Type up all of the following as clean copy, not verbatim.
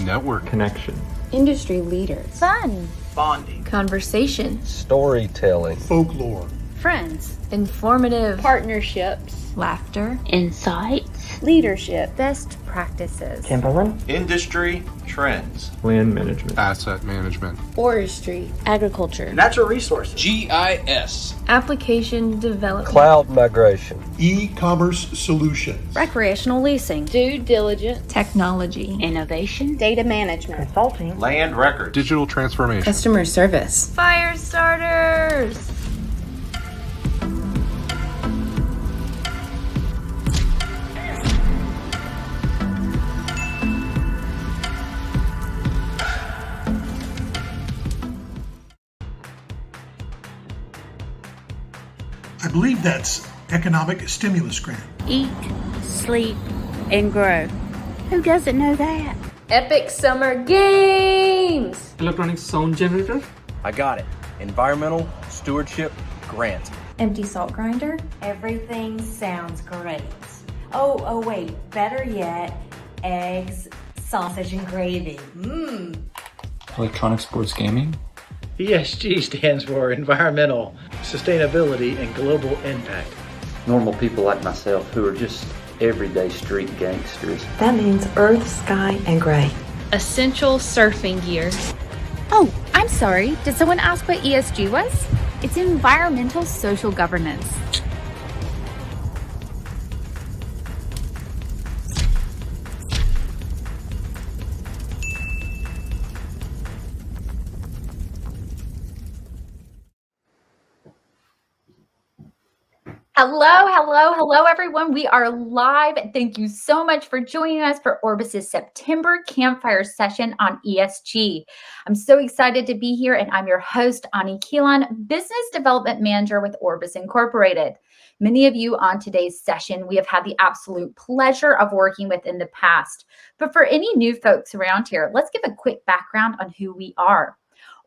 Network. Connection. Industry leaders. Fun. Bonding. Conversation. Storytelling. Folklore. Friends. Informative. Partnerships. Laughter. Insights. Leadership. Best practices. Bullen. Industry trends. Land management. Asset management. Forestry. Agriculture. Natural resources. GIS. Application development. Cloud migration. E-commerce solutions. Recreational leasing. Due diligence. Technology. Innovation. Data management. Consulting. Land records. Digital transformation. Customer service. Fire starters. I believe that's economic stimulus grant. Eat, sleep, and grow. Who doesn't know that? Epic Summer Games. Electronic sound generator. I got it. Environmental Stewardship Grant. Empty salt grinder. Everything sounds great. Oh, wait, better yet, eggs, sausage, and gravy. Electronic sports gaming. ESG stands for Environmental, Sustainability, and Global Impact. Normal people like myself who are just everyday street gangsters. That means earth, sky, and gray. Essential surfing gear. Oh, I'm sorry. Did someone ask what ESG was? It's environmental social governance. Hello, everyone. We are live. Thank you so much for joining us for Orbis's September Campfire session on ESG. I'm so excited to be here, and I'm your host, Ani Keelan, Business Development Manager with Orbis Incorporated. Many of you on today's session, we have had the absolute pleasure of working with in the past. But for any new folks around here, let's give a quick background on who we are.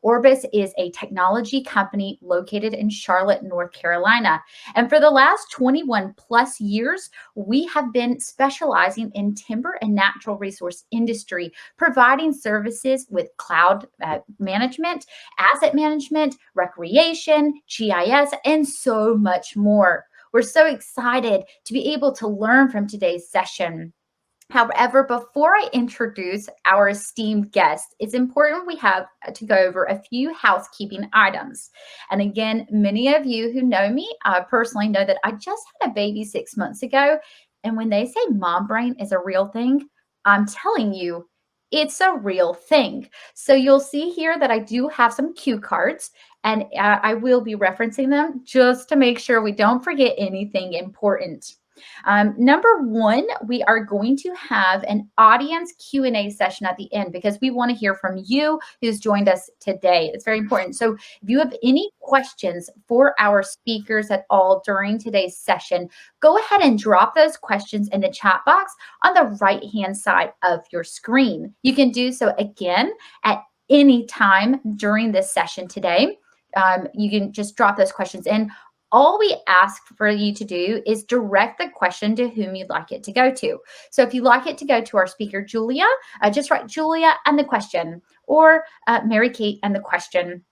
Orbis is a technology company located in Charlotte, North Carolina. And for the last 21 plus years, we have been specializing in timber and natural resource industry, providing services with cloud management, asset management, recreation, GIS, and so much more. We're so excited to be able to learn from today's session. However, before I introduce our esteemed guest, it's important we have to go over a few housekeeping items. And again, many of you who know me personally know that I just had a baby 6 months ago. And when they say mom brain is a real thing, I'm telling you, it's a real thing. So you'll see here that I do have some cue cards, and I will be referencing them just to make sure we don't forget anything important. Number one, we are going to have an audience Q&A session at the end because we want to hear from you who's joined us today. It's very important. So if you have any questions for our speakers at all during today's session, go ahead and drop those questions in the chat box on the right-hand side of your screen. You can do so again at any time during this session today. You can just drop those questions in. All we ask for you to do is direct the question to whom you'd like it to go to. So if you'd like it to go to our speaker, Julia, just write Julia and the question, or MaryKate and the question.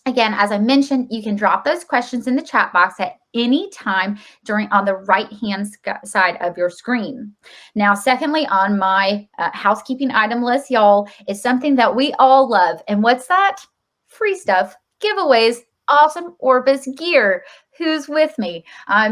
Again, as I mentioned, you can drop those questions in the chat box at any time on the right-hand side of your screen. Now, secondly, on my housekeeping item list, y'all, is something that we all love. And what's that? Free stuff, giveaways, awesome Orbis gear. Who's with me?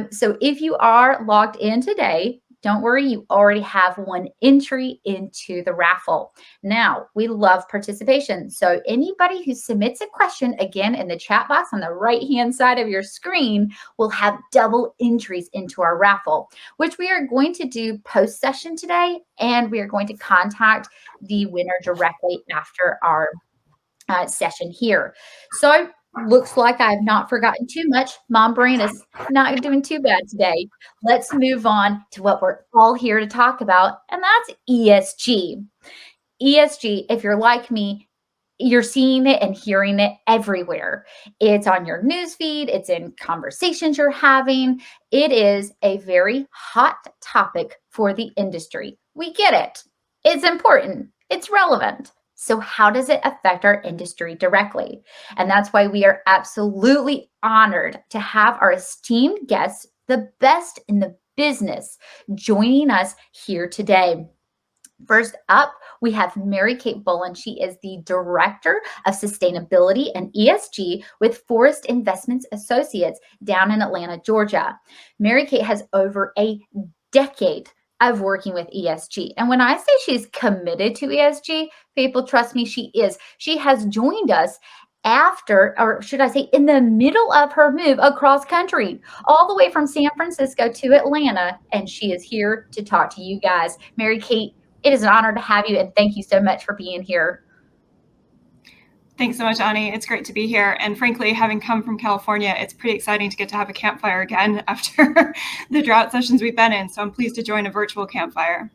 So if you are logged in today, don't worry, you already have one entry into the raffle. Now, we love participation. So anybody who submits a question, again, in the chat box on the right-hand side of your screen, will have double entries into our raffle, which we are going to do post-session today, and we are going to contact the winner directly after our session here. So looks like I've not forgotten too much. Mom brain is not doing too bad today. Let's move on to what we're all here to talk about, and that's ESG. ESG, if you're like me, you're seeing it and hearing it everywhere. It's on your newsfeed. It's in conversations you're having. It is a very hot topic for the industry. We get it. It's important. It's relevant. So how does it affect our industry directly? And that's why we are absolutely honored to have our esteemed guests, the best in the business, joining us here today. First up, we have MaryKate Bullen. She is the Director of Sustainability and ESG with Forest Investments Associates down in Atlanta, Georgia. MaryKate has over a decade of working with ESG. And when I say she's committed to ESG, people trust me, she is. She has joined us after, or should I say, in the middle of her move across country, all the way from San Francisco to Atlanta. And she is here to talk to you guys. MaryKate, it is an honor to have you, and thank you so much for being here. Thanks so much, Ani. It's great to be here. And frankly, having come from California, it's pretty exciting to get to have a campfire again after the drought sessions we've been in. So I'm pleased to join a virtual campfire.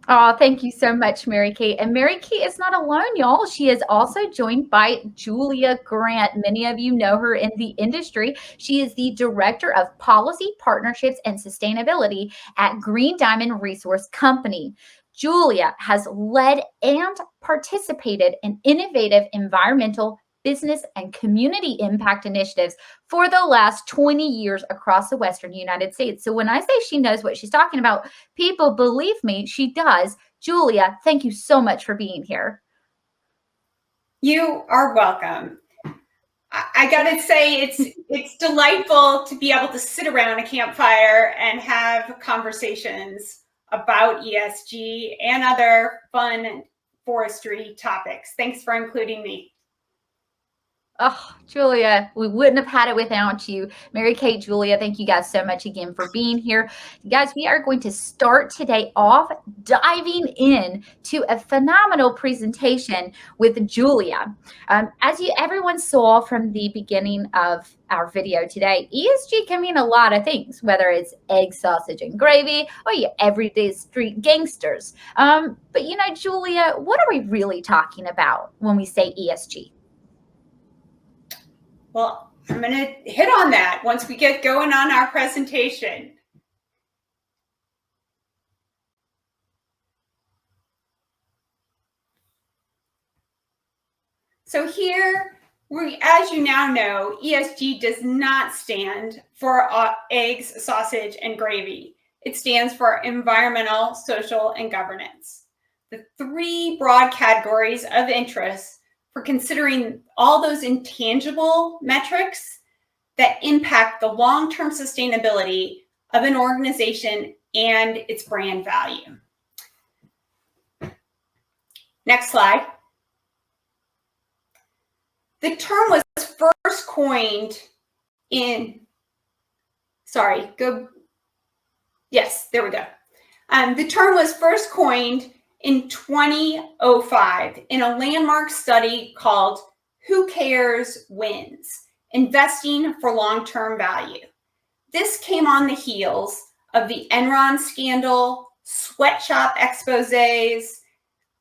Oh, thank you so much, MaryKate. And MaryKate is not alone, y'all. She is also joined by Julia Grant. Many of you know her in the industry. She is the Director of Policy, Partnerships, and Sustainability at Green Diamond Resource Company. Julia has led and participated in innovative environmental, business, and community impact initiatives for the last 20 years across the Western United States. So when I say she knows what she's talking about, people believe me, she does. Julia, thank you so much for being here. You are welcome. I gotta say, it's delightful to be able to sit around a campfire and have conversations about ESG and other fun forestry topics. Thanks for including me. Oh, Julia, we wouldn't have had it without you. MaryKate, Julia, thank you guys so much again for being here. Guys, we are going to start today off diving in to a phenomenal presentation with Julia. As everyone saw from the beginning of our video today, ESG can mean a lot of things, whether it's egg, sausage, and gravy, or your everyday street gangsters. But you know, Julia, what are we really talking about when we say ESG? Well, I'm going to hit on that once we get going on our presentation. So here, as you now know, ESG does not stand for eggs, sausage, and gravy. It stands for environmental, social, and governance. The three broad categories of interest for considering all those intangible metrics that impact the long-term sustainability of an organization and its brand value. Next slide. The term was first coined in, the term was first coined in 2005 in a landmark study called Who Cares Wins? Investing for Long-Term Value. This came on the heels of the Enron scandal, sweatshop exposés,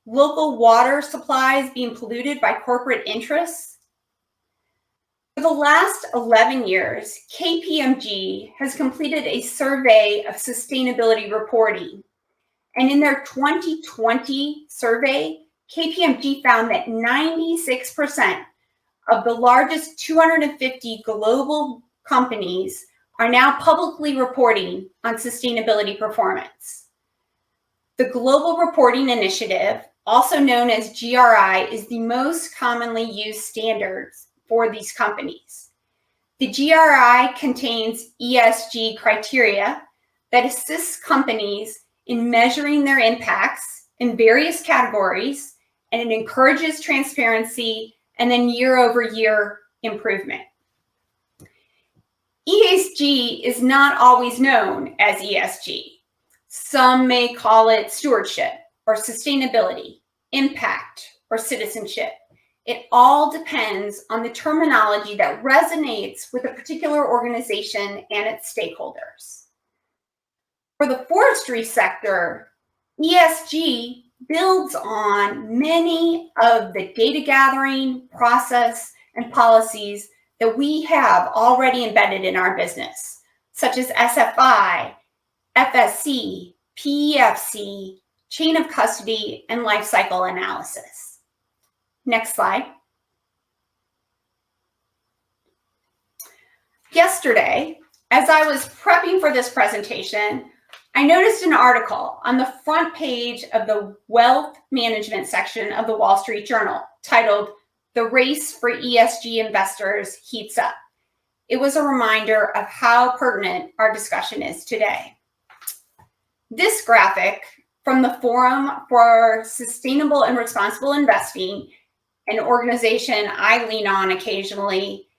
local water supplies being polluted by corporate interests. For the last 11 years, KPMG has completed a survey of sustainability reporting. And in their 2020 survey, KPMG found that 96% of the largest 250 global companies are now publicly reporting on sustainability performance. The Global Reporting Initiative, also known as GRI, is the most commonly used standards for these companies. The GRI contains ESG criteria that assists companies in measuring their impacts in various categories, and it encourages transparency and then year-over-year improvement. ESG is not always known as ESG. Some may call it stewardship or sustainability, impact or citizenship. It all depends on the terminology that resonates with a particular organization and its stakeholders. For the forestry sector, ESG builds on many of the data gathering, process, and policies that we have already embedded in our business, such as SFI, FSC, PEFC, chain of custody, and life cycle analysis. Next slide. Yesterday, as I was prepping for this presentation, I noticed an article on the front page of the wealth management section of the Wall Street Journal titled, "The Race for ESG Investors Heats Up." It was a reminder of how pertinent our discussion is today. This graphic from the Forum for Sustainable and Responsible Investing, an organization I lean on occasionally,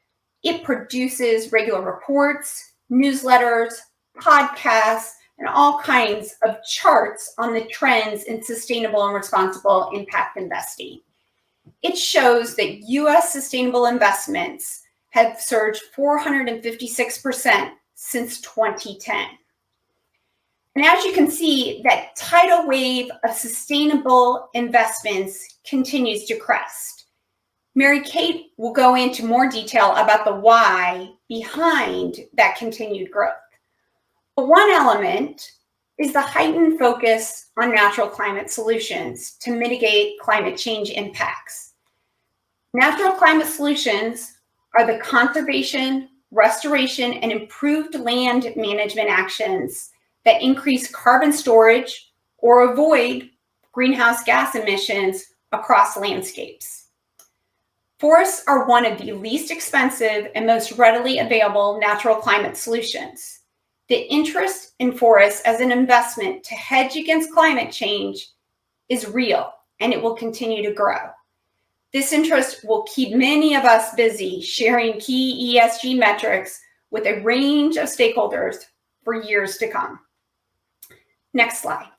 it produces regular reports, newsletters, podcasts, and all kinds of charts on the trends in sustainable and responsible impact investing. It shows that U.S. sustainable investments have surged 456% since 2010. And as you can see, that tidal wave of sustainable investments continues to crest. MaryKate will go into more detail about the why behind that continued growth. But one element is the heightened focus on natural climate solutions to mitigate climate change impacts. Natural climate solutions are the conservation, restoration, and improved land management actions that increase carbon storage or avoid greenhouse gas emissions across landscapes. Forests are one of the least expensive and most readily available natural climate solutions. The interest in forests as an investment to hedge against climate change is real, and it will continue to grow. This interest will keep many of us busy sharing key ESG metrics with a range of stakeholders for years to come. Next slide.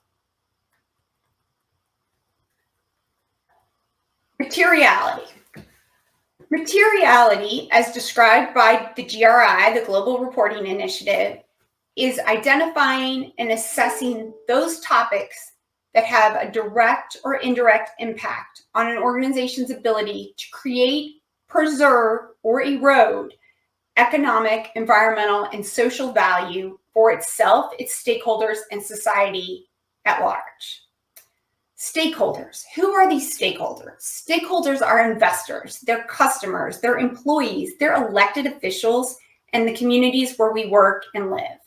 Materiality. Materiality, as described by the GRI, the Global Reporting Initiative, is identifying and assessing those topics that have a direct or indirect impact on an organization's ability to create, preserve, or erode economic, environmental, and social value for itself, its stakeholders, and society at large. Stakeholders. Who are these stakeholders? Stakeholders are investors, they're customers, they're employees, they're elected officials, and the communities where we work and live.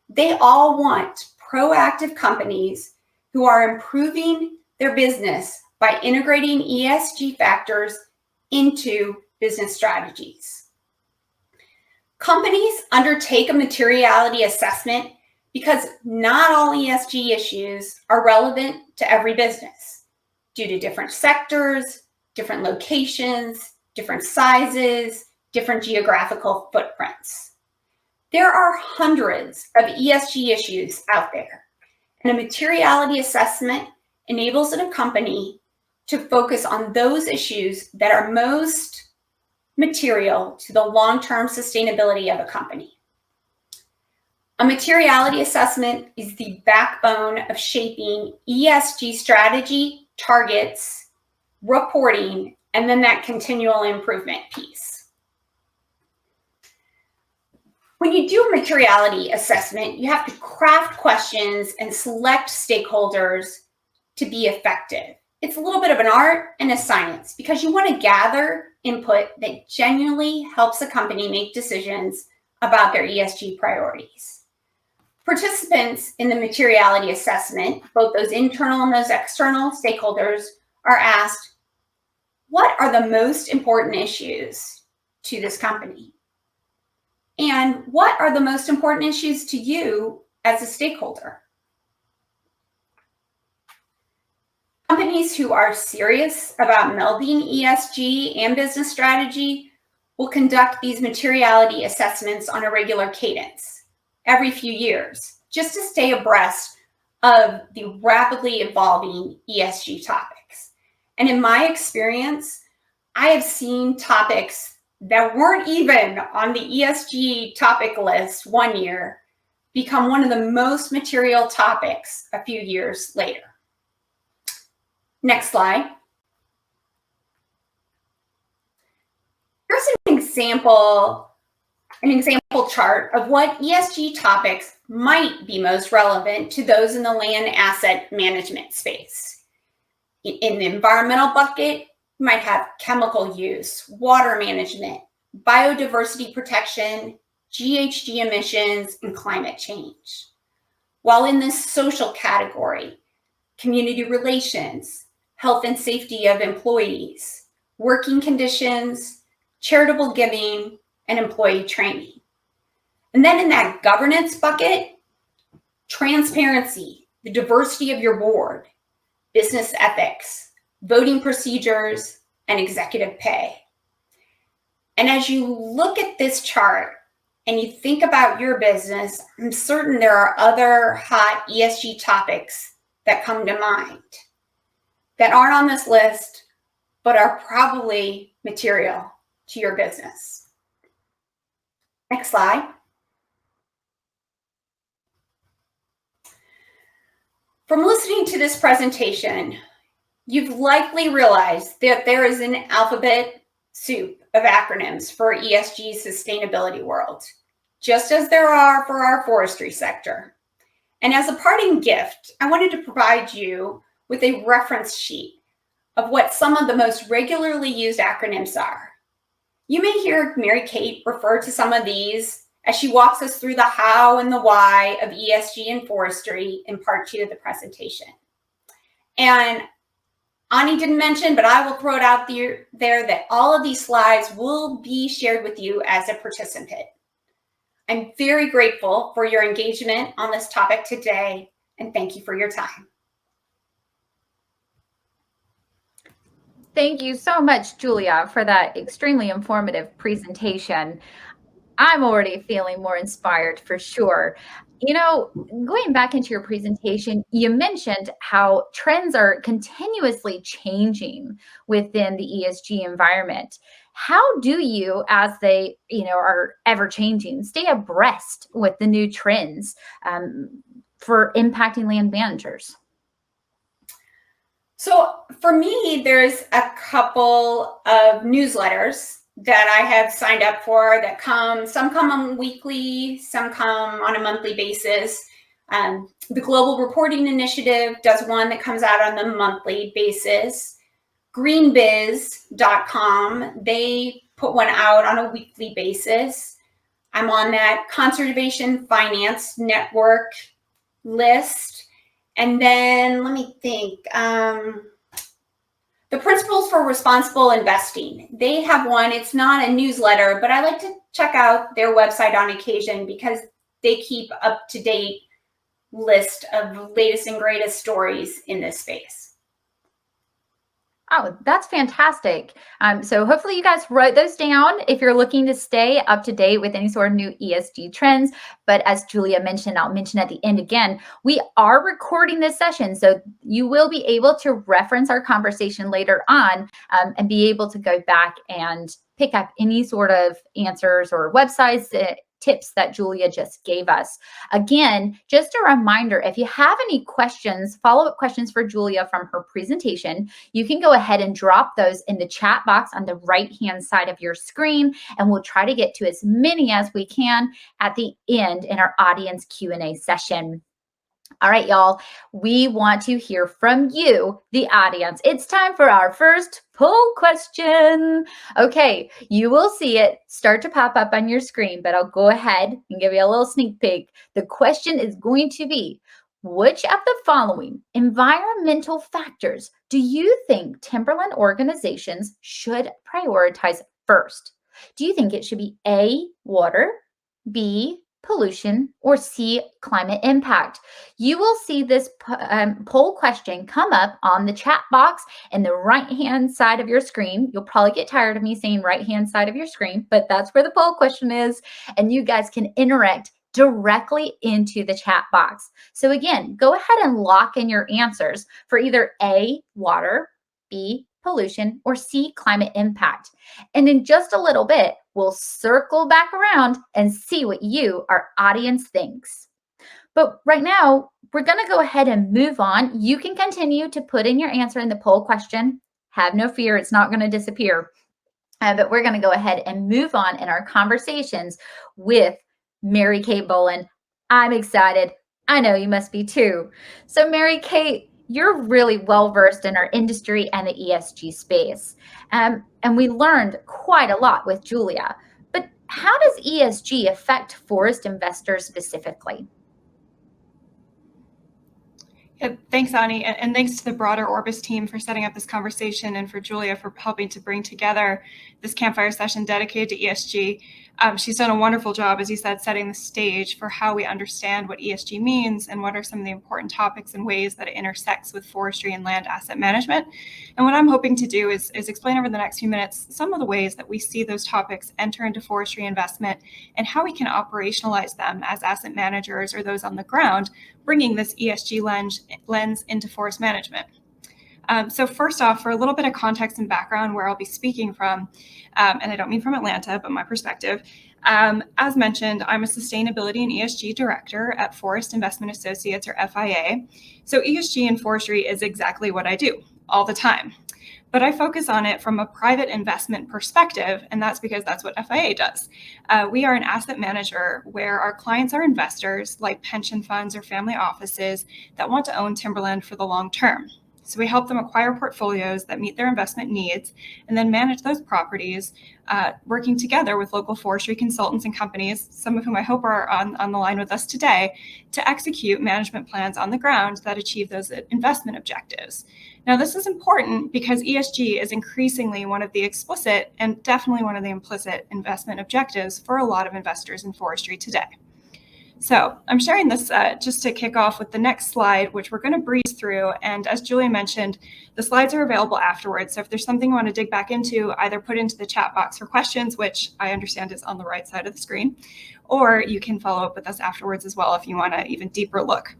They all want proactive companies who are improving their business by integrating ESG factors into business strategies. Companies undertake a materiality assessment because not all ESG issues are relevant to every business due to different sectors, different locations, different sizes, different geographical footprints. There are hundreds of ESG issues out there, and a materiality assessment enables a company to focus on those issues that are most material to the long-term sustainability of a company. A materiality assessment is the backbone of shaping ESG strategy, targets, reporting, and then that continual improvement piece. When you do a materiality assessment, you have to craft questions and select stakeholders to be effective. It's a little bit of an art and a science because you want to gather input that genuinely helps a company make decisions about their ESG priorities. Participants in the materiality assessment, both those internal and those external stakeholders, are asked, what are the most important issues to this company? And what are the most important issues to you as a stakeholder? Companies who are serious about melding ESG and business strategy will conduct these materiality assessments on a regular cadence every few years, just to stay abreast of the rapidly evolving ESG topics. And in my experience, I have seen topics that weren't even on the ESG topic list one year become one of the most material topics a few years later. Next slide. Here's an example an example chart of what ESG topics might be most relevant to those in the land asset management space. In the environmental bucket, you might have chemical use, water management, biodiversity protection, GHG emissions, and climate change. While in this social category, community relations, health and safety of employees, working conditions, charitable giving, and employee training. And then in that governance bucket, transparency, the diversity of your board, business ethics, voting procedures, and executive pay. And as you look at this chart and you think about your business, I'm certain there are other hot ESG topics that come to mind that aren't on this list, but are probably material to your business. Next slide. From listening to this presentation, you've likely realized that there is an alphabet soup of acronyms for ESG sustainability world, just as there are for our forestry sector. And as a parting gift, I wanted to provide you with a reference sheet of what some of the most regularly used acronyms are. You may hear MaryKate refer to some of these as she walks us through the how and the why of ESG and forestry in part 2 of the presentation. And Ani didn't mention, but I will throw it out there that all of these slides will be shared with you as a participant. I'm very grateful for your engagement on this topic today, and thank you for your time. Thank you so much, Julia, for that extremely informative presentation. I'm already feeling more inspired for sure. You know, going back into your presentation, you mentioned how trends are continuously changing within the ESG environment. How do you, as they, are ever changing, stay abreast with the new trends for impacting land managers? So for me, there's a couple of newsletters that I have signed up for that some come on weekly, some come on a monthly basis. The Global Reporting Initiative does one that comes out on the monthly basis. Greenbiz.com, they put one out on a weekly basis. I'm on that Conservation Finance Network list. And then let me think, the Principles for Responsible Investing. They have one, it's not a newsletter, but I like to check out their website on occasion because they keep up-to-date list of latest and greatest stories in this space. Oh, that's fantastic. So hopefully you guys wrote those down if you're looking to stay up to date with any sort of new ESG trends. But as Julia mentioned, I'll mention at the end again, we are recording this session. So you will be able to reference our conversation later on and be able to go back and pick up any sort of answers or websites tips that Julia just gave us. Again, just a reminder, if you have any questions, follow-up questions for Julia from her presentation, you can go ahead and drop those in the chat box on the right-hand side of your screen, and we'll try to get to as many as we can at the end in our audience Q&A session. All right, y'all, we want to hear from you, the audience. It's time for our first poll question. Okay, you will see it start to pop up on your screen, but I'll go ahead and give you a little sneak peek. The question is going to be, which of the following environmental factors do you think timberland organizations should prioritize first? Do you think it should be A, water, B, pollution, or C, climate impact? You will see this poll question come up on the chat box in the right-hand side of your screen. You'll probably get tired of me saying right-hand side of your screen, but that's where the poll question is, and you guys can interact directly into the chat box. So again, go ahead and lock in your answers for either A, water, B, pollution, or C, climate impact. And in just a little bit, we'll circle back around and see what you, our audience, thinks. But right now, we're going to go ahead and move on. You can continue to put in your answer in the poll question. Have no fear, it's not going to disappear. But we're going to go ahead and move on in our conversations with MaryKate Bullen. I'm excited. I know you must be too. So MaryKate, you're really well-versed in our industry and the ESG space. And we learned quite a lot with Julia. But how does ESG affect forest investors specifically? Thanks, Ani, and thanks to the broader Orbis team for setting up this conversation and for Julia for helping to bring together this campfire session dedicated to ESG. She's done a wonderful job, as you said, setting the stage for how we understand what ESG means and what are some of the important topics and ways that it intersects with forestry and land asset management. And what I'm hoping to do is explain over the next few minutes some of the ways that we see those topics enter into forestry investment and how we can operationalize them as asset managers or those on the ground, bringing this ESG lens into forest management. So first off, for a little bit of context and background where I'll be speaking from, and I don't mean from Atlanta, but my perspective, as mentioned, I'm a Sustainability and ESG Director at Forest Investment Associates, or FIA. So ESG in forestry is exactly what I do all the time. But I focus on it from a private investment perspective, and that's because that's what FIA does. We are an asset manager where our clients are investors like pension funds or family offices that want to own timberland for the long term. So we help them acquire portfolios that meet their investment needs and then manage those properties, working together with local forestry consultants and companies, some of whom I hope are on the line with us today, to execute management plans on the ground that achieve those investment objectives. Now, this is important because ESG is increasingly one of the explicit and definitely one of the implicit investment objectives for a lot of investors in forestry today. So I'm sharing this just to kick off with the next slide, which we're going to breeze through. And as Julia mentioned, the slides are available afterwards. So if there's something you want to dig back into, either put into the chat box for questions, which I understand is on the right side of the screen, or you can follow up with us afterwards as well if you want an even deeper look.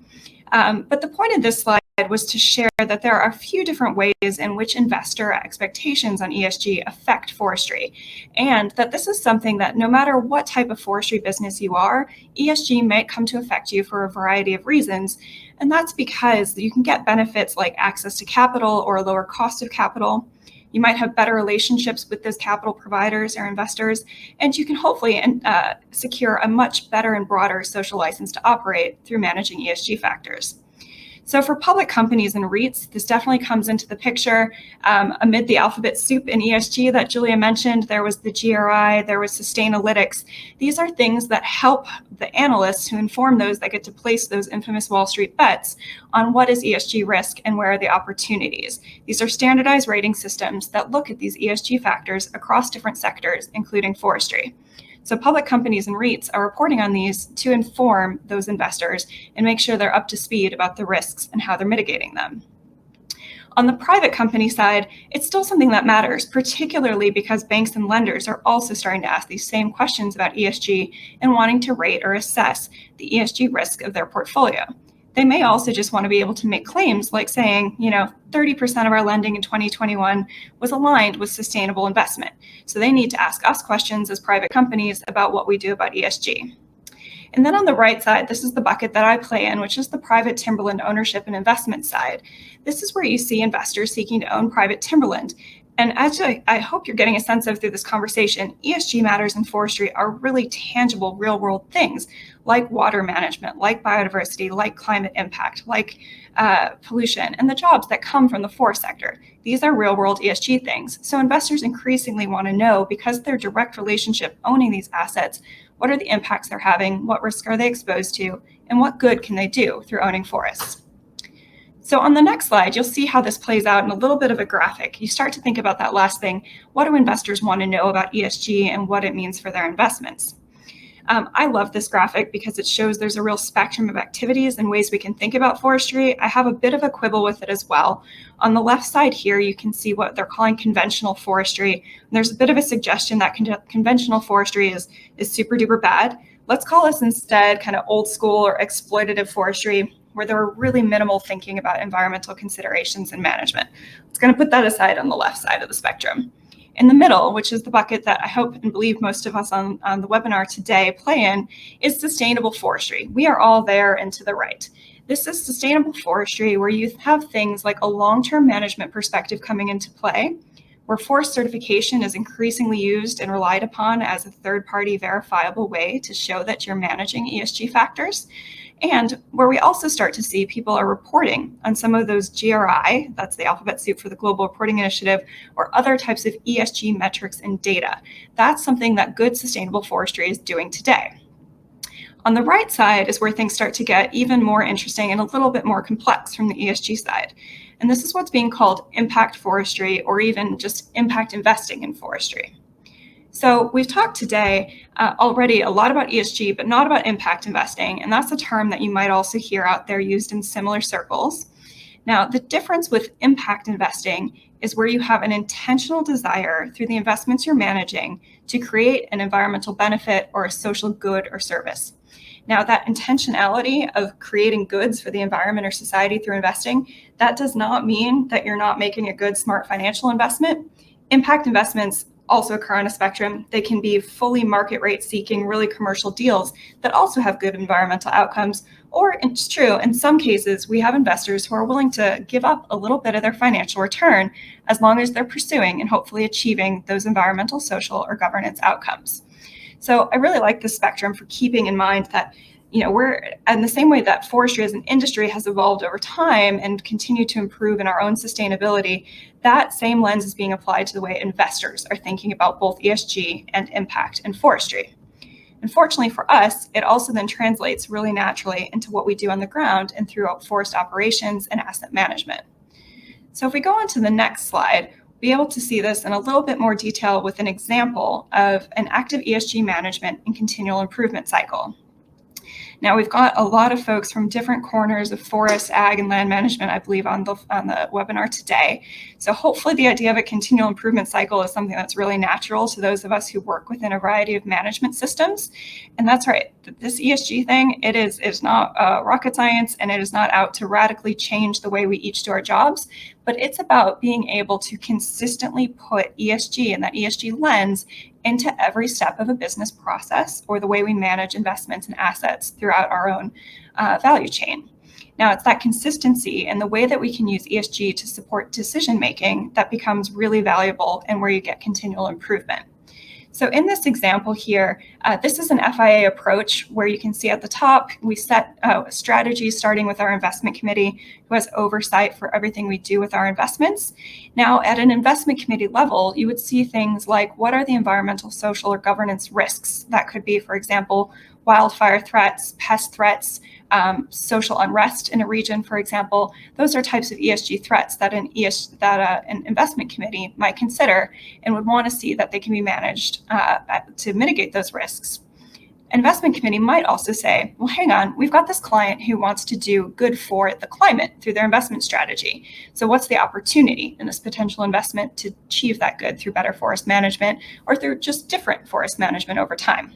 But the point of this slide was to share that there are a few different ways in which investor expectations on ESG affect forestry, and that this is something that no matter what type of forestry business you are, ESG might come to affect you for a variety of reasons. And that's because you can get benefits like access to capital or a lower cost of capital. You might have better relationships with those capital providers or investors, and you can hopefully secure a much better and broader social license to operate through managing ESG factors. So for public companies and REITs, this definitely comes into the picture. Amid the alphabet soup in ESG that Julia mentioned, there was the GRI, there was Sustainalytics. These are things that help the analysts who inform those that get to place those infamous Wall Street bets on what is ESG risk and where are the opportunities. These are standardized rating systems that look at these ESG factors across different sectors, including forestry. So public companies and REITs are reporting on these to inform those investors and make sure they're up to speed about the risks and how they're mitigating them. On the private company side, it's still something that matters, particularly because banks and lenders are also starting to ask these same questions about ESG and wanting to rate or assess the ESG risk of their portfolio. They may also just want to be able to make claims like saying, 30% of our lending in 2021 was aligned with sustainable investment. So they need to ask us questions as private companies about what we do about ESG. And then on the right side, this is the bucket that I play in, which is the private timberland ownership and investment side. This is where you see investors seeking to own private timberland. And as I hope you're getting a sense of through this conversation, ESG matters in forestry are really tangible, real-world things like water management, like biodiversity, like climate impact, like pollution, and the jobs that come from the forest sector. These are real-world ESG things. So investors increasingly want to know, because their direct relationship owning these assets, what are the impacts they're having, what risks are they exposed to, and what good can they do through owning forests. So on the next slide, you'll see how this plays out in a little bit of a graphic. You start to think about that last thing. What do investors want to know about ESG and what it means for their investments? I love this graphic because it shows there's a real spectrum of activities and ways we can think about forestry. I have a bit of a quibble with it as well. On the left side here, you can see what they're calling conventional forestry. And there's a bit of a suggestion that conventional forestry is super duper bad. Let's call this instead kind of old school or exploitative forestry, where there are really minimal thinking about environmental considerations and management. It's going to put that aside on the left side of the spectrum. In the middle, which is the bucket that I hope and believe most of us on the webinar today play in, is sustainable forestry. We are all there and to the right. This is sustainable forestry where you have things like a long-term management perspective coming into play, where forest certification is increasingly used and relied upon as a third-party verifiable way to show that you're managing ESG factors, and where we also start to see people are reporting on some of those GRI, that's the alphabet soup for the Global Reporting Initiative, or other types of ESG metrics and data. That's something that good sustainable forestry is doing today. On the right side is where things start to get even more interesting and a little bit more complex from the ESG side. And this is what's being called impact forestry, or even just impact investing in forestry. So we've talked today already a lot about ESG, but not about impact investing. And that's a term that you might also hear out there used in similar circles. Now, the difference with impact investing is where you have an intentional desire through the investments you're managing to create an environmental benefit or a social good or service. Now, that intentionality of creating goods for the environment or society through investing, that does not mean that you're not making a good, smart financial investment. Impact investments also occur on a spectrum. They can be fully market rate seeking, really commercial deals that also have good environmental outcomes. Or it's true, in some cases, we have investors who are willing to give up a little bit of their financial return as long as they're pursuing and hopefully achieving those environmental, social, or governance outcomes. So I really like this spectrum for keeping in mind that, we're in the same way that forestry as an industry has evolved over time and continue to improve in our own sustainability, that same lens is being applied to the way investors are thinking about both ESG and impact in forestry. Unfortunately for us, it also then translates really naturally into what we do on the ground and throughout forest operations and asset management. So if we go on to the next slide, be able to see this in a little bit more detail with an example of an active ESG management and continual improvement cycle. Now, we've got a lot of folks from different corners of forest, ag, and land management, I believe, on the webinar today. So hopefully the idea of a continual improvement cycle is something that's really natural to those of us who work within a variety of management systems. And that's right, this ESG thing, it's not rocket science, and it is not out to radically change the way we each do our jobs, but it's about being able to consistently put ESG and that ESG lens into every step of a business process or the way we manage investments and assets throughout our own value chain. Now, it's that consistency and the way that we can use ESG to support decision making that becomes really valuable and where you get continual improvement. So in this example here, this is an FIA approach where you can see at the top, we set strategies starting with our investment committee who has oversight for everything we do with our investments. Now, at an investment committee level, you would see things like what are the environmental, social, or governance risks? That could be, for example, wildfire threats, pest threats, social unrest in a region, for example. Those are types of ESG threats that an investment committee might consider and would want to see that they can be managed to mitigate those risks. Investment committee might also say, well, hang on, we've got this client who wants to do good for the climate through their investment strategy. So what's the opportunity in this potential investment to achieve that good through better forest management or through just different forest management over time?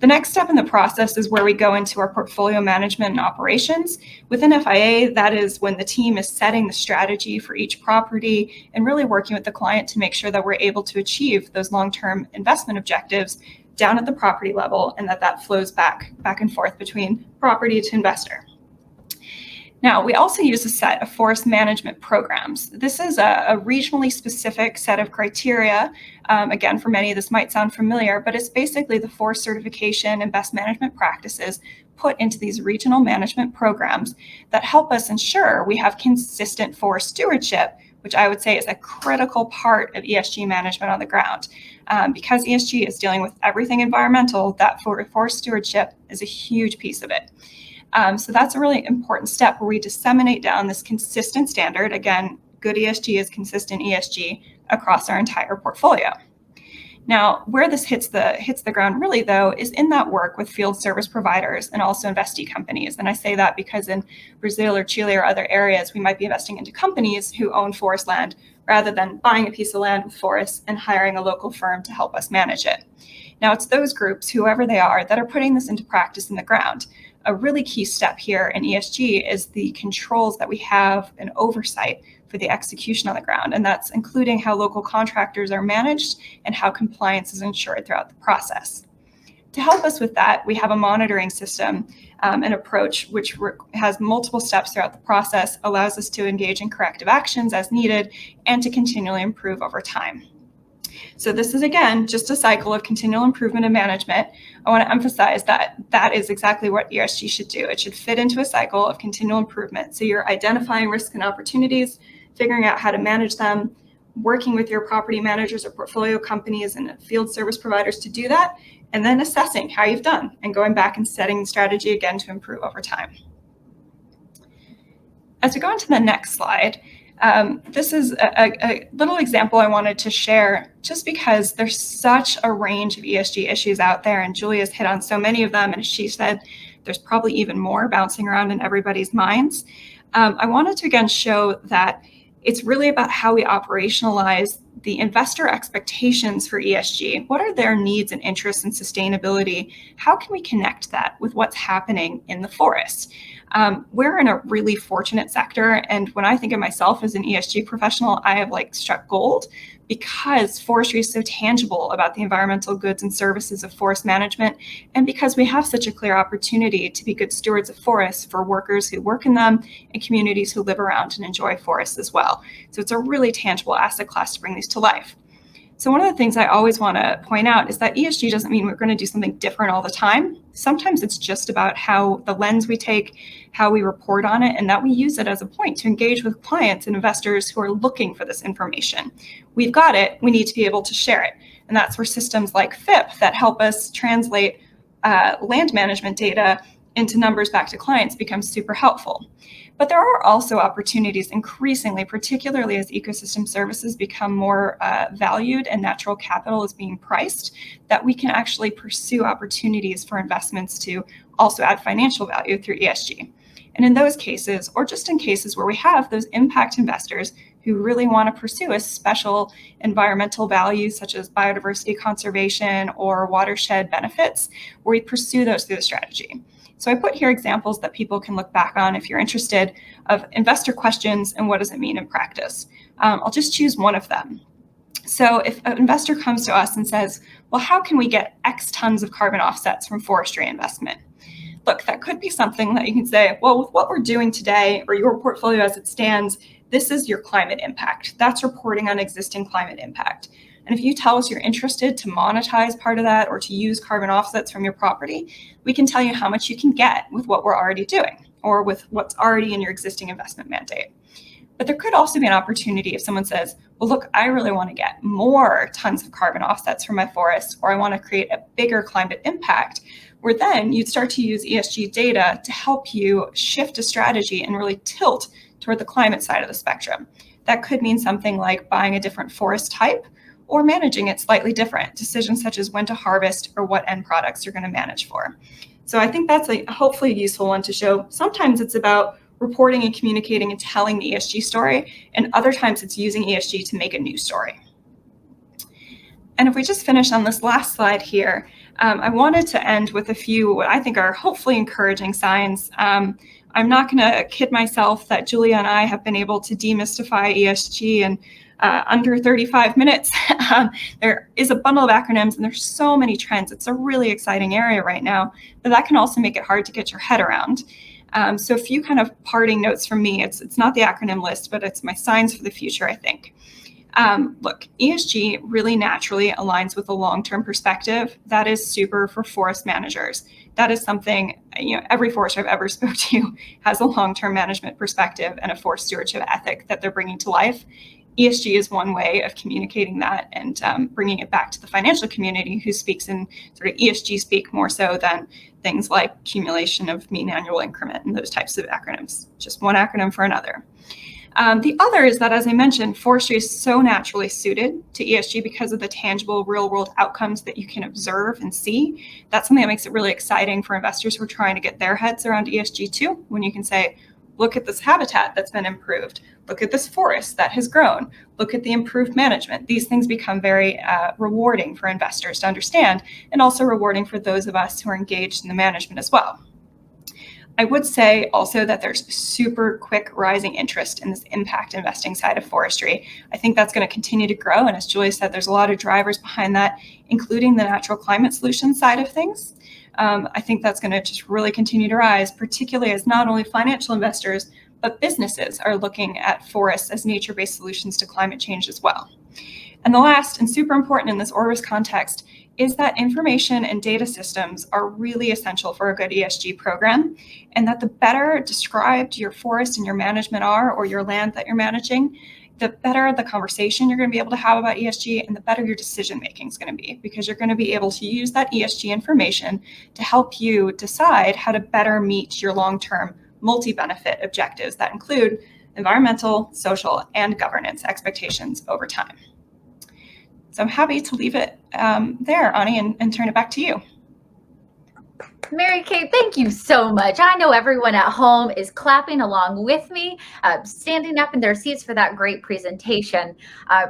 The next step in the process is where we go into our portfolio management and operations. Within FIA, that is when the team is setting the strategy for each property and really working with the client to make sure that we're able to achieve those long-term investment objectives down at the property level and that flows back and forth between property to investor. Now, we also use a set of forest management programs. This is a regionally specific set of criteria. Again, for many, this might sound familiar, but it's basically the forest certification and best management practices put into these regional management programs that help us ensure we have consistent forest stewardship, which I would say is a critical part of ESG management on the ground. Because ESG is dealing with everything environmental, that forest stewardship is a huge piece of it. So that's a really important step where we disseminate down this consistent standard. Again, good ESG is consistent ESG across our entire portfolio. Now, where this hits the ground really, though, is in that work with field service providers and also investee companies. And I say that because in Brazil or Chile or other areas, we might be investing into companies who own forest land rather than buying a piece of land with forests and hiring a local firm to help us manage it. Now, it's those groups, whoever they are, that are putting this into practice in the ground. A really key step here in ESG is the controls that we have and oversight for the execution on the ground. And that's including how local contractors are managed and how compliance is ensured throughout the process. To help us with that, we have a monitoring system, an approach which has multiple steps throughout the process, allows us to engage in corrective actions as needed, and to continually improve over time. So this is, again, just a cycle of continual improvement and management. I want to emphasize that that is exactly what ESG should do. It should fit into a cycle of continual improvement. So you're identifying risks and opportunities, figuring out how to manage them, working with your property managers or portfolio companies and field service providers to do that, and then assessing how you've done and going back and setting strategy again to improve over time. As we go on to the next slide, this is a little example I wanted to share just because there's such a range of ESG issues out there, and Julia's hit on so many of them, and as she said, there's probably even more bouncing around in everybody's minds. I wanted to again show that it's really about how we operationalize the investor expectations for ESG. What are their needs and interests in sustainability? How can we connect that with what's happening in the forest? We're in a really fortunate sector, and when I think of myself as an ESG professional, I have struck gold because forestry is so tangible about the environmental goods and services of forest management, and because we have such a clear opportunity to be good stewards of forests for workers who work in them and communities who live around and enjoy forests as well. So it's a really tangible asset class to bring these to life. So one of the things I always want to point out is that ESG doesn't mean we're going to do something different all the time. Sometimes it's just about how the lens we take, how we report on it, and that we use it as a point to engage with clients and investors who are looking for this information. We've got it, we need to be able to share it. And that's where systems like FIP that help us translate land management data into numbers back to clients becomes super helpful. But there are also opportunities increasingly, particularly as ecosystem services become more valued and natural capital is being priced, that we can actually pursue opportunities for investments to also add financial value through ESG. And in those cases, or just in cases where we have those impact investors who really want to pursue a special environmental value such as biodiversity conservation or watershed benefits, where we pursue those through the strategy. So I put here examples that people can look back on if you're interested of investor questions and what does it mean in practice. I'll just choose one of them. So if an investor comes to us and says, well, how can we get X tons of carbon offsets from forestry investment? Look, that could be something that you can say, well, with what we're doing today or your portfolio as it stands, this is your climate impact. That's reporting on existing climate impact. And if you tell us you're interested to monetize part of that or to use carbon offsets from your property, we can tell you how much you can get with what we're already doing or with what's already in your existing investment mandate. But there could also be an opportunity if someone says, well, look, I really want to get more tons of carbon offsets from my forest, or I want to create a bigger climate impact, where then you'd start to use ESG data to help you shift a strategy and really tilt toward the climate side of the spectrum. That could mean something like buying a different forest type or managing it slightly different, decisions such as when to harvest or what end products you're going to manage for. So I think that's hopefully a useful one to show. Sometimes it's about reporting and communicating and telling the ESG story, and other times it's using ESG to make a new story. And if we just finish on this last slide here, I wanted to end with a few what I think are hopefully encouraging signs. I'm not going to kid myself that Julia and I have been able to demystify ESG in under 35 minutes. There is a bundle of acronyms and there's so many trends. It's a really exciting area right now, but that can also make it hard to get your head around. So a few kind of parting notes from me. It's not the acronym list, but it's my signs for the future, I think. Look, ESG really naturally aligns with a long-term perspective. That is super for forest managers. That is something, every forester I've ever spoke to has a long-term management perspective and a forest stewardship ethic that they're bringing to life. ESG is one way of communicating that and bringing it back to the financial community who speaks in sort of ESG speak more so than things like accumulation of mean annual increment and those types of acronyms, just one acronym for another. The other is that, as I mentioned, forestry is so naturally suited to ESG because of the tangible real-world outcomes that you can observe and see. That's something that makes it really exciting for investors who are trying to get their heads around ESG too, when you can say, look at this habitat that's been improved. Look at this forest that has grown. Look at the improved management. These things become very rewarding for investors to understand, and also rewarding for those of us who are engaged in the management as well. I would say also that there's super quick rising interest in this impact investing side of forestry. I think that's going to continue to grow. And as Julia said, there's a lot of drivers behind that, including the natural climate solution side of things. I think that's going to just really continue to rise, particularly as not only financial investors, but businesses are looking at forests as nature-based solutions to climate change as well. And the last, and super important in this Orbis context, is that information and data systems are really essential for a good ESG program, and that the better described your forest and your management are, or your land that you're managing, the better the conversation you're going to be able to have about ESG, and the better your decision making is going to be, because you're going to be able to use that ESG information to help you decide how to better meet your long-term multi-benefit objectives that include environmental, social, and governance expectations over time. So I'm happy to leave it there, Ani, and turn it back to you. MaryKate, thank you so much. I know everyone at home is clapping along with me, standing up in their seats for that great presentation.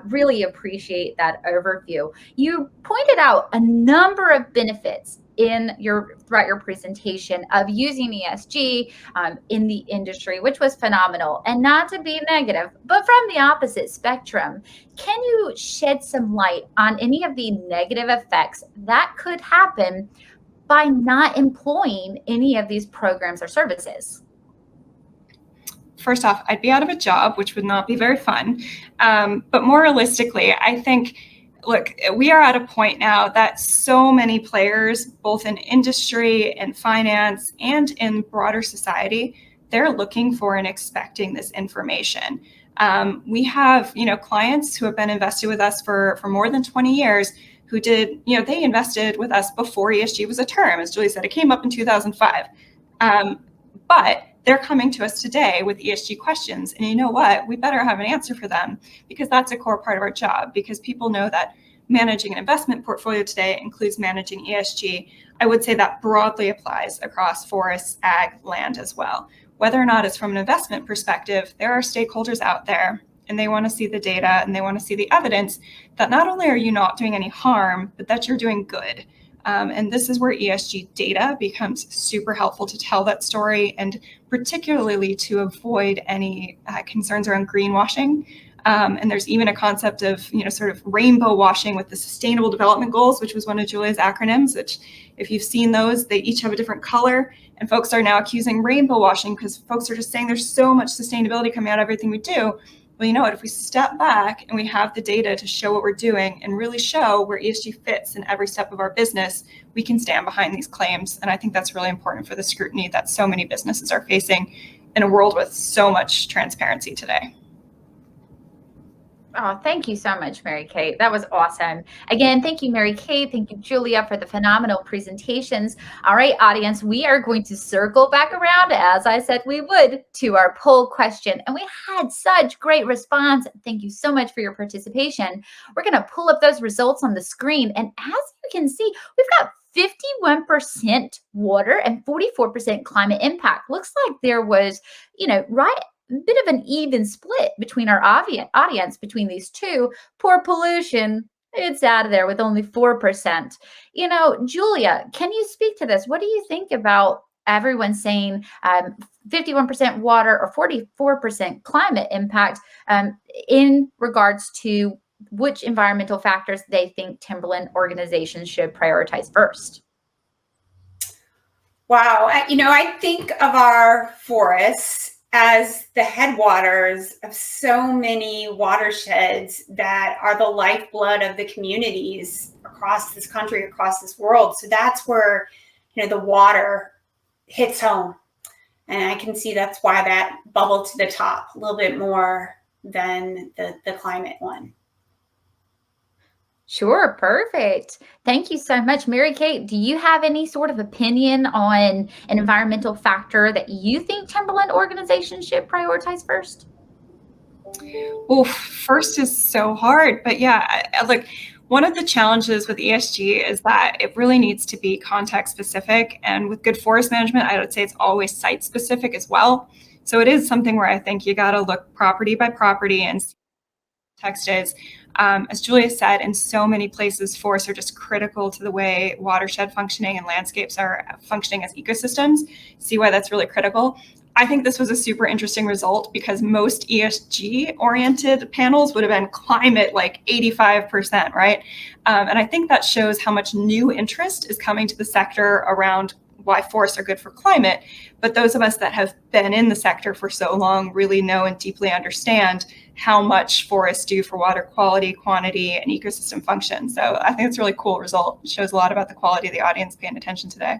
Really appreciate that overview. You pointed out a number of benefits throughout your presentation of using ESG in the industry, which was phenomenal. And not to be negative, but from the opposite spectrum, can you shed some light on any of the negative effects that could happen by not employing any of these programs or services? First off, I'd be out of a job, which would not be very fun. But more realistically, I think, look, we are at a point now that so many players, both in industry and finance and in broader society, they're looking for and expecting this information. We have, clients who have been invested with us for more than 20 years who did, they invested with us before ESG was a term. As Julie said, it came up in 2005. But they're coming to us today with ESG questions. And you know what? We better have an answer for them, because that's a core part of our job, because people know that managing an investment portfolio today includes managing ESG. I would say that broadly applies across forests, ag, land as well. Whether or not it's from an investment perspective, there are stakeholders out there, and they want to see the data and they want to see the evidence that not only are you not doing any harm, but that you're doing good. And this is where ESG data becomes super helpful to tell that story, and particularly to avoid any concerns around greenwashing. And there's even a concept of, sort of rainbow washing with the Sustainable Development Goals, which was one of Julia's acronyms, which if you've seen those, they each have a different color. And folks are now accusing rainbow washing because folks are just saying there's so much sustainability coming out of everything we do. Well, you know what, if we step back and we have the data to show what we're doing and really show where ESG fits in every step of our business, we can stand behind these claims. And I think that's really important for the scrutiny that so many businesses are facing in a world with so much transparency today. Oh, thank you so much, MaryKate. That was awesome. Again, thank you, MaryKate. Thank you, Julia, for the phenomenal presentations. All right, audience, we are going to circle back around, as I said we would, to our poll question. And we had such great response. Thank you so much for your participation. We're going to pull up those results on the screen. And as you can see, we've got 51% water and 44% climate impact. Looks like there was, bit of an even split between our audience between these two. Poor pollution, it's out of there with only 4%. Julia, can you speak to this? What do you think about everyone saying 51% water or 44% climate impact in regards to which environmental factors they think timberland organizations should prioritize first? Wow. I think of our forests as the headwaters of so many watersheds that are the lifeblood of the communities across this country, across this world. So that's where, the water hits home. And I can see that's why that bubbled to the top a little bit more than the climate one. Sure. Perfect. Thank you so much. MaryKate, do you have any sort of opinion on an environmental factor that you think timberland organizations should prioritize first? Well, first is so hard, but yeah, look, one of the challenges with ESG is that it really needs to be context specific. And with good forest management, I would say it's always site specific as well. So it is something where I think you got to look property by property and text is. As Julia said, in so many places, forests are just critical to the way watershed functioning and landscapes are functioning as ecosystems. See why that's really critical. I think this was a super interesting result because most ESG oriented panels would have been climate like 85%, right? And I think that shows how much new interest is coming to the sector around why forests are good for climate. But those of us that have been in the sector for so long really know and deeply understand how much forests do for water quality, quantity, and ecosystem function. So I think it's a really cool result. It shows a lot about the quality of the audience paying attention today.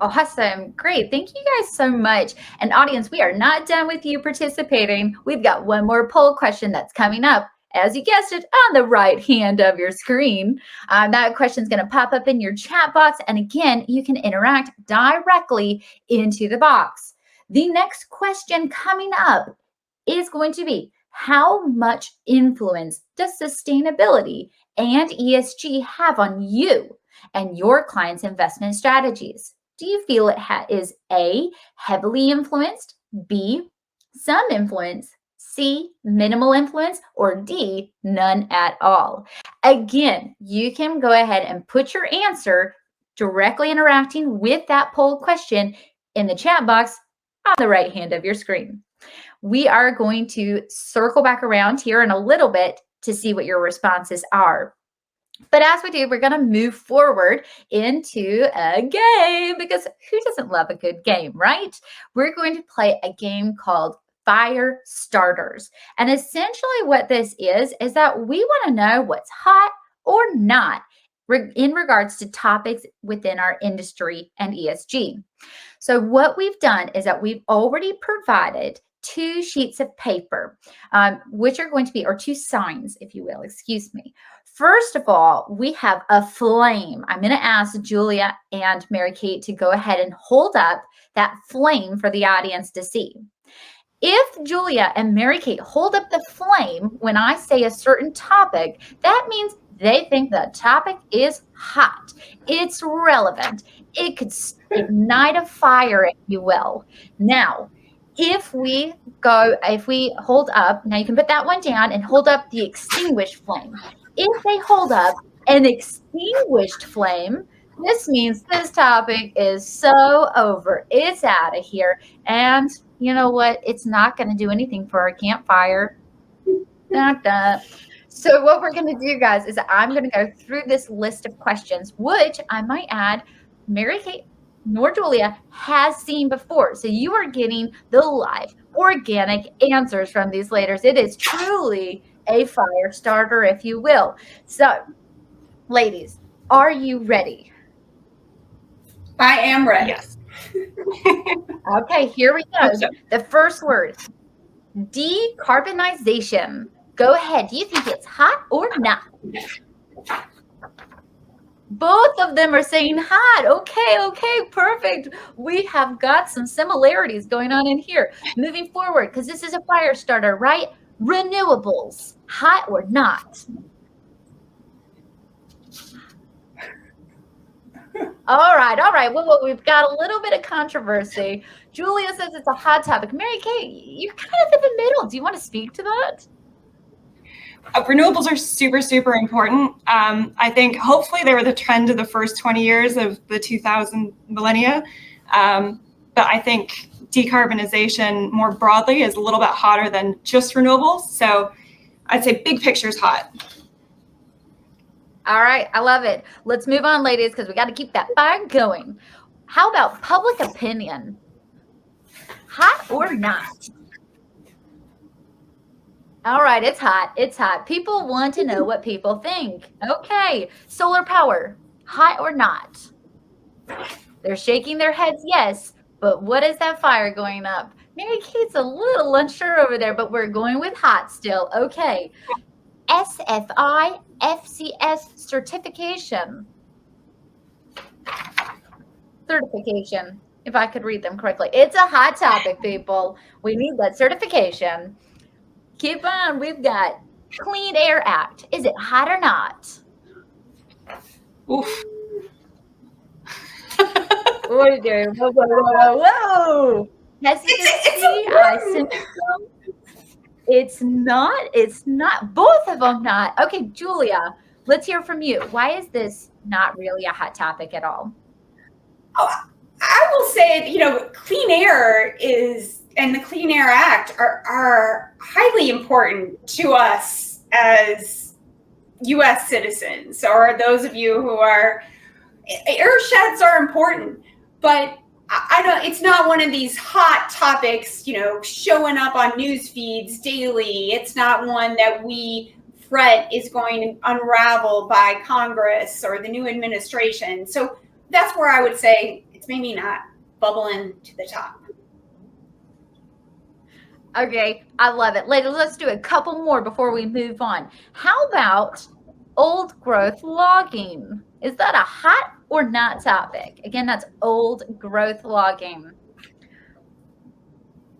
Awesome. Great. Thank you guys so much. And audience, we are not done with you participating. We've got one more poll question that's coming up, as you guessed it, on the right hand of your screen. That question is going to pop up in your chat box. And again, you can interact directly into the box. The next question coming up is going to be, how much influence does sustainability and ESG have on you and your clients' investment strategies? Do you feel it is A, heavily influenced, B, some influence, C, minimal influence, or D, none at all? Again, you can go ahead and put your answer directly interacting with that poll question in the chat box on the right hand of your screen. We are going to circle back around here in a little bit to see what your responses are. But as we do, we're going to move forward into a game, because who doesn't love a good game, right? We're going to play a game called Fire Starters. And essentially what this is that we want to know what's hot or not in regards to topics within our industry and ESG. So what we've done is that we've already provided 2 sheets of paper, which are going to be, or 2 signs, if you will, excuse me. First of all, we have a flame. I'm going to ask Julia and MaryKate to go ahead and hold up that flame for the audience to see. If Julia and MaryKate hold up the flame when I say a certain topic, that means they think the topic is hot. It's relevant. It could ignite a fire, if you will. Now, if we hold up, now you can put that one down and hold up the extinguished flame. If they hold up an extinguished flame, this means this topic is so over. It's out of here. And you know what? It's not going to do anything for our campfire. So what we're going to do, guys, is I'm going to go through this list of questions, which I might add, MaryKate nor Julia has seen before. So you are getting the live, organic answers from these ladies. It is truly a fire starter, if you will. So, ladies, are you ready? I am ready. Yes. Okay, here we go. The first word, decarbonization. Go ahead. Do you think it's hot or not? Both of them are saying hot. Okay, perfect. We have got some similarities going on in here. Moving forward, because this is a fire starter, right? Renewables, hot or not? All right. Well, we've got a little bit of controversy. Julia says it's a hot topic. MaryKate, you're kind of in the middle. Do you want to speak to that? Renewables are super, super important. I think hopefully they were the trend of the first 20 years of the 2000 millennia. But I think decarbonization more broadly is a little bit hotter than just renewables. So I'd say big picture is hot. All right. I love it. Let's move on, ladies, because we got to keep that fire going. How about public opinion? Hot or not? All right, it's hot. It's hot. People want to know what people think. Okay, solar power, hot or not? They're shaking their heads yes, but what is that fire going up? MaryKate's a little unsure over there, but we're going with hot still. Okay, SFI, FCS certification. Certification, if I could read them correctly. It's a hot topic, people. We need that certification. Keep on. We've got Clean Air Act. Is it hot or not? Oof. What are you doing? Whoa. As you can see, It's not. Both of them not. Okay, Julia, let's hear from you. Why is this not really a hot topic at all? Oh, I will say, clean air and the Clean Air Act are highly important to us as U.S. citizens, or those of you who are, air sheds are important, but I don't, it's not one of these hot topics, showing up on news feeds daily. It's not one that we fret is going to unravel by Congress or the new administration. So that's where I would say it's maybe not bubbling to the top. Okay, I love it. Let's do a couple more before we move on. How about old growth logging? Is that a hot or not topic? Again, that's old growth logging.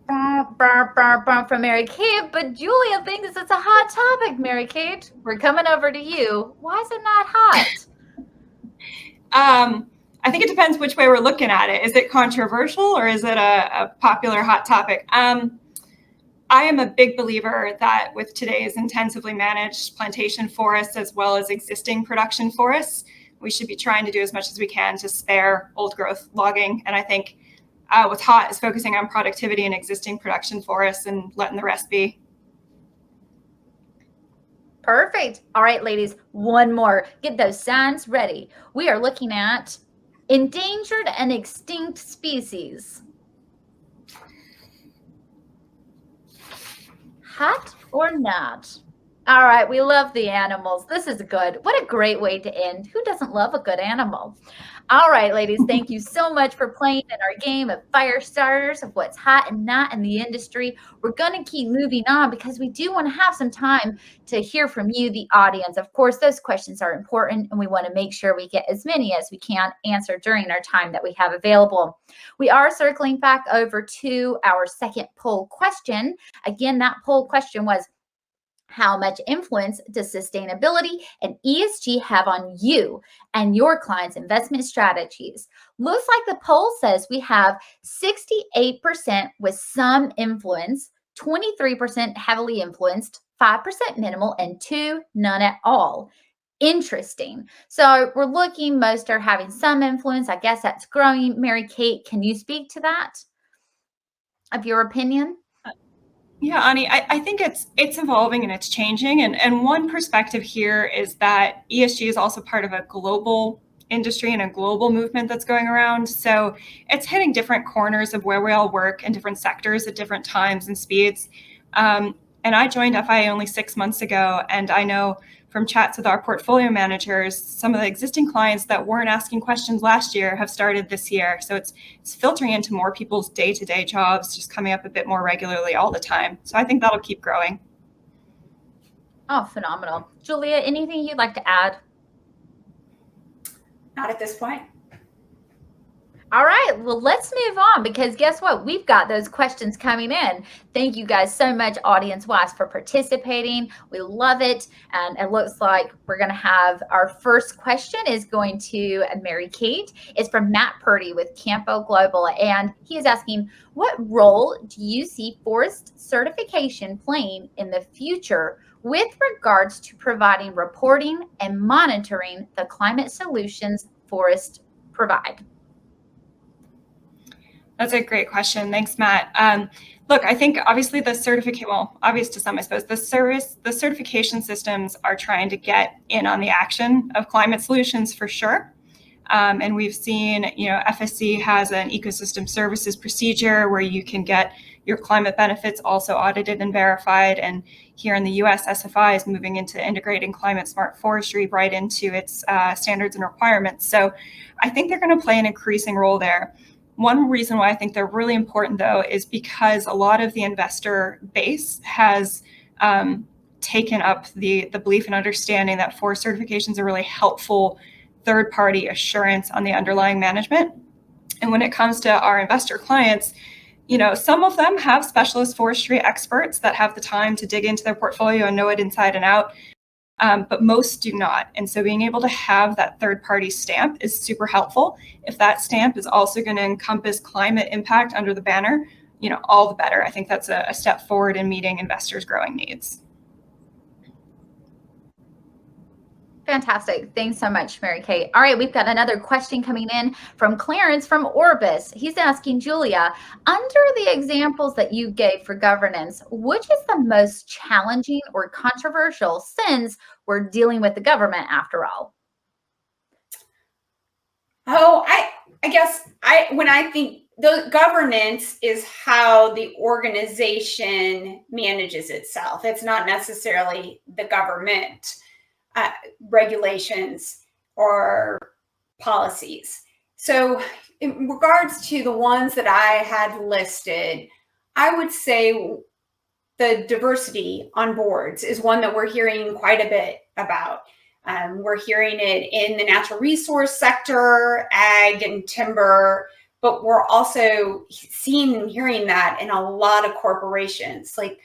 From MaryKate, but Julia thinks it's a hot topic, MaryKate. We're coming over to you. Why is it not hot? I think it depends which way we're looking at it. Is it controversial or is it a popular hot topic? I am a big believer that with today's intensively managed plantation forests as well as existing production forests, we should be trying to do as much as we can to spare old growth logging. And I think what's hot is focusing on productivity in existing production forests and letting the rest be. Perfect. All right, ladies, one more. Get those signs ready. We are looking at endangered and extinct species. Hot or not? All right, we love the animals. This is good. What a great way to end. Who doesn't love a good animal? All right, ladies, thank you so much for playing in our game of fire starters of what's hot and not in the industry. We're going to keep moving on because we do want to have some time to hear from you, the audience. Of course, those questions are important, and we want to make sure we get as many as we can answered during our time that we have available. We are circling back over to our second poll question. Again, that poll question was, how much influence does sustainability and ESG have on you and your clients' investment strategies? Looks like the poll says we have 68% with some influence, 23% heavily influenced, 5% minimal, and 2% none at all. Interesting. So we're looking, most are having some influence. I guess that's growing. MaryKate, can you speak to that of your opinion? Yeah, Ani, I think it's evolving and it's changing. And one perspective here is that ESG is also part of a global industry and a global movement that's going around. So it's hitting different corners of where we all work in different sectors at different times and speeds. And I joined FIA only 6 months ago, and I know from chats with our portfolio managers, some of the existing clients that weren't asking questions last year have started this year. So it's filtering into more people's day-to-day jobs, just coming up a bit more regularly all the time. So I think that'll keep growing. Oh, phenomenal. Julia, anything you'd like to add? Not at this point. All right, well, let's move on because guess what? We've got those questions coming in. Thank you guys so much, audience-wise, for participating. We love it. And it looks like we're going to have our first question is going to MaryKate. It's from Matt Purdy with Campo Global. And he is asking, what role do you see forest certification playing in the future with regards to providing reporting and monitoring the climate solutions forests provide? That's a great question. Thanks, Matt. Look, I think obviously the certificate, well, obvious to some, I suppose, the certification systems are trying to get in on the action of climate solutions for sure. And we've seen, FSC has an ecosystem services procedure where you can get your climate benefits also audited and verified. And here in the US, SFI is moving into integrating climate smart forestry right into its standards and requirements. So I think they're going to play an increasing role there. One reason why I think they're really important, though, is because a lot of the investor base has taken up the belief and understanding that forest certifications are really helpful third-party assurance on the underlying management. And when it comes to our investor clients, some of them have specialist forestry experts that have the time to dig into their portfolio and know it inside and out. But most do not. And so being able to have that third-party stamp is super helpful. If that stamp is also going to encompass climate impact under the banner, all the better. I think that's a step forward in meeting investors' growing needs. Fantastic. Thanks so much, Mary-Kate. All right, we've got another question coming in from Clarence from Orbis. He's asking Julia, under the examples that you gave for governance, which is the most challenging or controversial since we're dealing with the government after all? Oh, I guess when I think the governance is how the organization manages itself. It's not necessarily the government regulations or policies. So in regards to the ones that I had listed, I would say the diversity on boards is one that we're hearing quite a bit about. We're hearing it in the natural resource sector, ag and timber, but we're also seeing and hearing that in a lot of corporations. Like,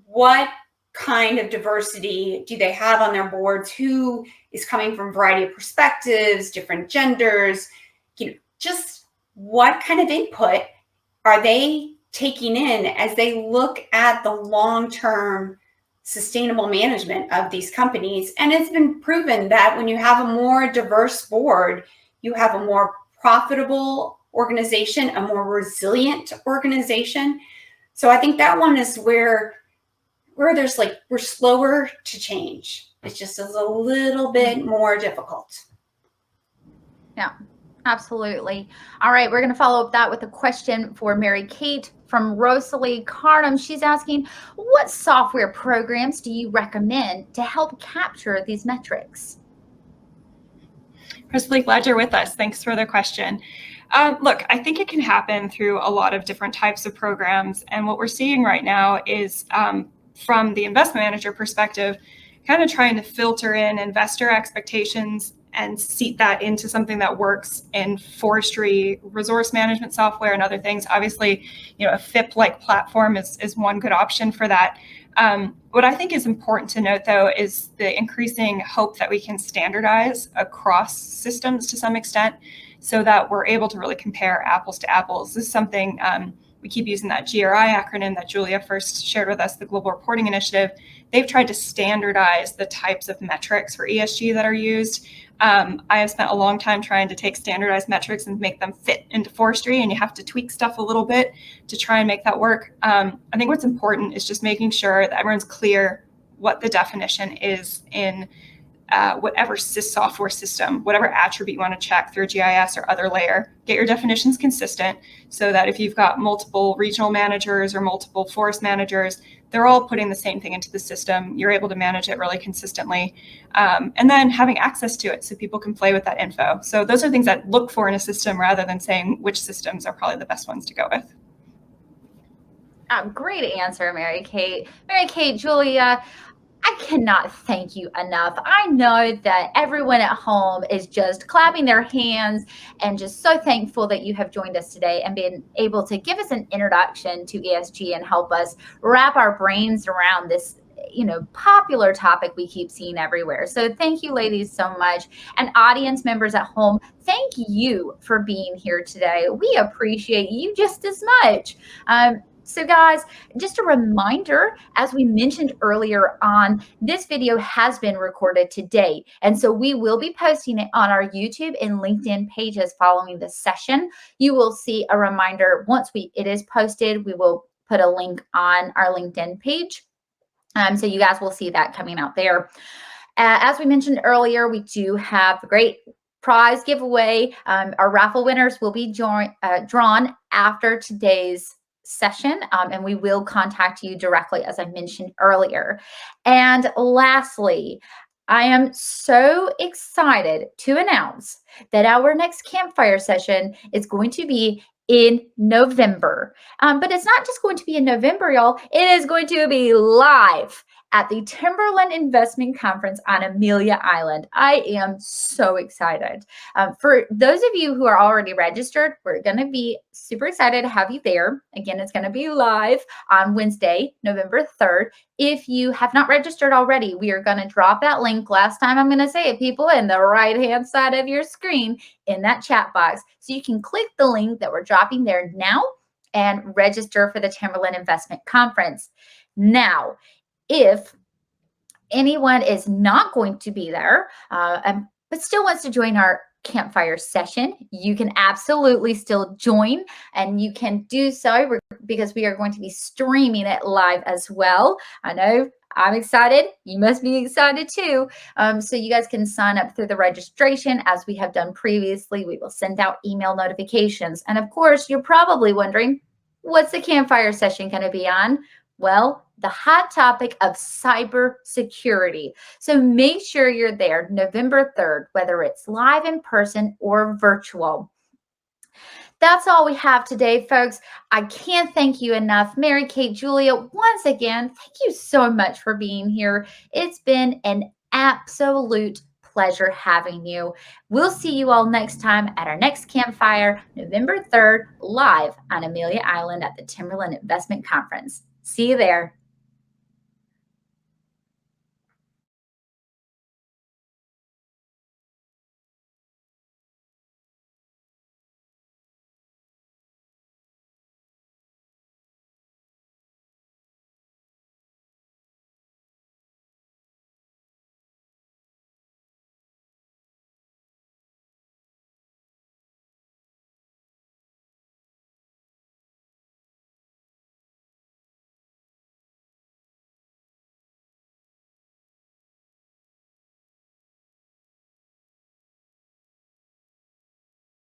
what kind of diversity do they have on their boards? Who is coming from a variety of perspectives, different genders? Just what kind of input are they taking in as they look at the long-term sustainable management of these companies? And it's been proven that when you have a more diverse board, you have a more profitable organization, a more resilient organization. So I think that one is where there's we're slower to change. It just is a little bit more difficult. Yeah, absolutely. All right, we're going to follow up that with a question for Mary-Kate from Rosalie Carnham. She's asking, what software programs do you recommend to help capture these metrics? Rosalie, glad you're with us. Thanks for the question. Look, I think it can happen through a lot of different types of programs. And what we're seeing right now is from the investment manager perspective, kind of trying to filter in investor expectations and seat that into something that works in forestry, resource management software, and other things. Obviously, a FIP-like platform is one good option for that. What I think is important to note, though, is the increasing hope that we can standardize across systems to some extent so that we're able to really compare apples to apples. This is something we keep using that GRI acronym that Julia first shared with us, the Global Reporting Initiative. They've tried to standardize the types of metrics for ESG that are used. I have spent a long time trying to take standardized metrics and make them fit into forestry, and you have to tweak stuff a little bit to try and make that work. I think what's important is just making sure that everyone's clear what the definition is in whatever software system, whatever attribute you want to check through GIS or other layer. Get your definitions consistent so that if you've got multiple regional managers or multiple forest managers, they're all putting the same thing into the system. You're able to manage it really consistently. And then having access to it so people can play with that info. So those are things that look for in a system rather than saying which systems are probably the best ones to go with. Great answer, Mary-Kate. Mary-Kate, Julia, I cannot thank you enough. I know that everyone at home is just clapping their hands and just so thankful that you have joined us today and been able to give us an introduction to ESG and help us wrap our brains around this, popular topic we keep seeing everywhere. So thank you, ladies, so much. And audience members at home, thank you for being here today. We appreciate you just as much. So guys, just a reminder, as we mentioned earlier on, this video has been recorded today. And so we will be posting it on our YouTube and LinkedIn pages following this session. You will see a reminder once it is posted. We will put a link on our LinkedIn page. So you guys will see that coming out there. As we mentioned earlier, we do have a great prize giveaway. Our raffle winners will be drawn after today's session, and we will contact you directly, as I mentioned earlier. And lastly, I am so excited to announce that our next campfire session is going to be in November. But it's not just going to be in November, y'all. It is going to be live at the Timberland Investment Conference on Amelia Island. I am so excited. For those of you who are already registered, we're going to be super excited to have you there. Again, it's going to be live on Wednesday, November 3rd. If you have not registered already, we are going to drop that link. Last time I'm going to say it, people, in the right-hand side of your screen in that chat box. So you can click the link that we're dropping there now and register for the Timberland Investment Conference. Now, if anyone is not going to be there, but still wants to join our campfire session, you can absolutely still join, and you can do so because we are going to be streaming it live as well. I know I'm excited. You must be excited too. So you guys can sign up through the registration as we have done previously. We will send out email notifications. And of course, you're probably wondering, what's the campfire session going to be on? Well, the hot topic of cybersecurity. So make sure you're there November 3rd, whether it's live in person or virtual. That's all we have today, folks. I can't thank you enough. MaryKate, Julia, once again, thank you so much for being here. It's been an absolute pleasure having you. We'll see you all next time at our next campfire, November 3rd, live on Amelia Island at the Timberland Investment Conference. See you there.